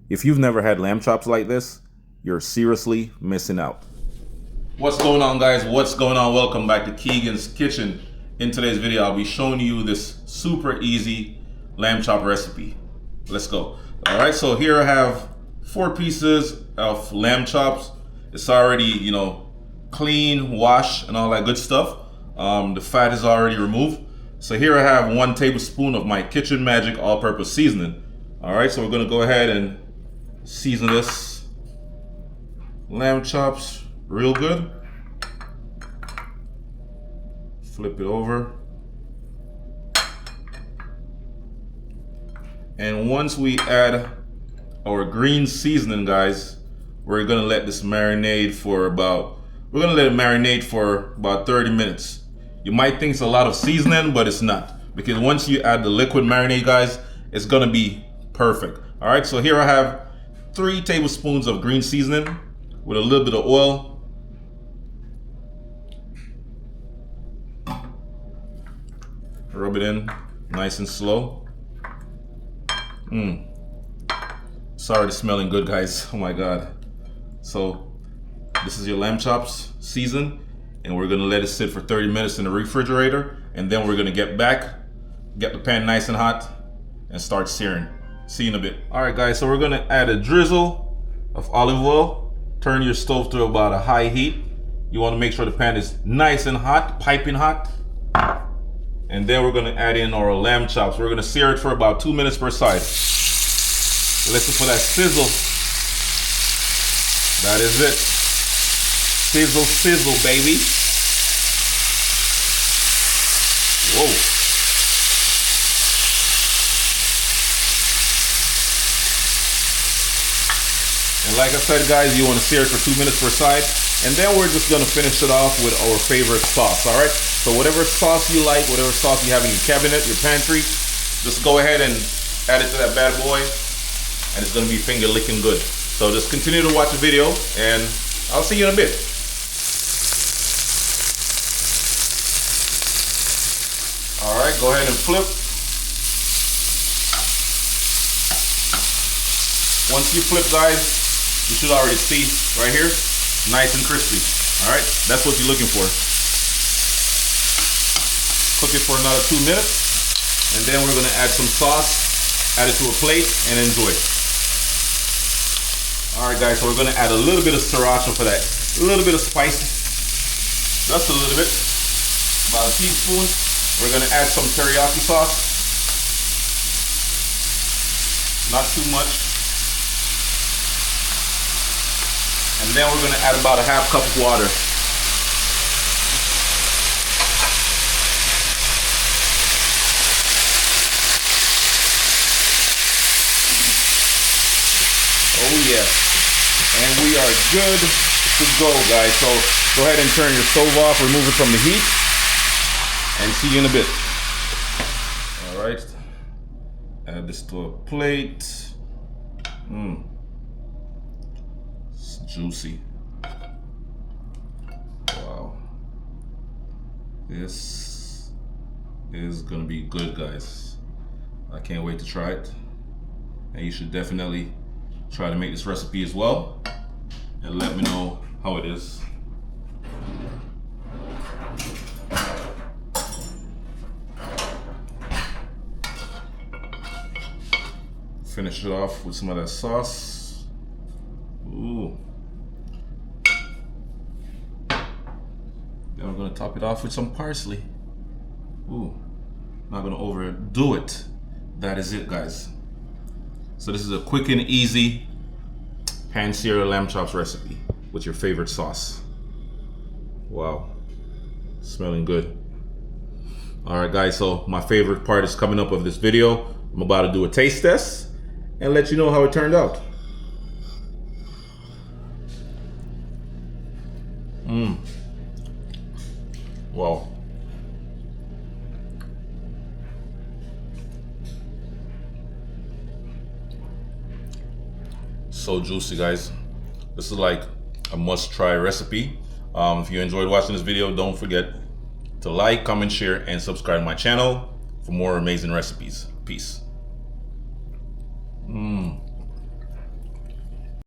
If you've never had lamb chops like this, you're seriously missing out. What's going on, guys? What's going on? Welcome back to Kegon's Kitchen. In today's video, I'll be showing you this super easy lamb chop recipe. Let's go. All right, so here I have 4 pieces of lamb chops. It's already, clean, washed, and all that good stuff. The fat is already removed. So here I have 1 tablespoon of my Kitchen Magic all-purpose seasoning. All right, so we're gonna go ahead and season this lamb chops real good. Flip it over. And once we add our green seasoning, guys, we're gonna let this marinate for about, 30 minutes. You might think it's a lot of seasoning, but it's not. Because once you add the liquid marinade, guys, it's gonna be perfect. All right, so here I have 3 tablespoons of green seasoning with a little bit of oil. Rub it in nice and slow. It's already smelling good, guys. Oh my God. So this is your lamb chops seasoned, and we're gonna let it sit for 30 minutes in the refrigerator, and then we're gonna get back, get the pan nice and hot, and start searing. See you in a bit. All right, guys, so we're gonna add a drizzle of olive oil. Turn your stove to about a high heat. You wanna make sure the pan is nice and hot, piping hot. And then we're gonna add in our lamb chops. We're gonna sear it for about 2 minutes per side. Listen for that sizzle. That is it. Sizzle, sizzle, baby. Whoa. And like I said, guys, you want to sear it for 2 minutes per side. And then we're just going to finish it off with our favorite sauce, all right? So whatever sauce you like, whatever sauce you have in your cabinet, your pantry, just go ahead and add it to that bad boy. And it's going to be finger licking good. So just continue to watch the video, and I'll see you in a bit. All right, go ahead and flip. Once you flip, guys, you should already see right here, nice and crispy. All right, that's what you're looking for. Cook it for another 2 minutes, and then we're gonna add some sauce, add it to a plate, and enjoy. All right, guys, so we're gonna add a little bit of sriracha for that, a little bit of spice, just a little bit, about a teaspoon. We're gonna add some teriyaki sauce, not too much. And then we're gonna add about a half cup of water. Oh yeah. And we are good to go, guys. So go ahead and turn your stove off, remove it from the heat, and see you in a bit. All right. Add this to a plate. Juicy. Wow. This is gonna be good, guys. I can't wait to try it. And you should definitely try to make this recipe as well, and let me know how it is. Finish it off with some of that sauce. Ooh. Then we're gonna top it off with some parsley. Ooh, not gonna overdo it. That is it, guys. So this is a quick and easy pan-seared lamb chops recipe with your favorite sauce. Wow, smelling good. All right, guys, so my favorite part is coming up of this video. I'm about to do a taste test and let you know how it turned out. Wow. So juicy, guys. This is like a must-try recipe. If you enjoyed watching this video, don't forget to like, comment, share, and subscribe to my channel for more amazing recipes. Peace.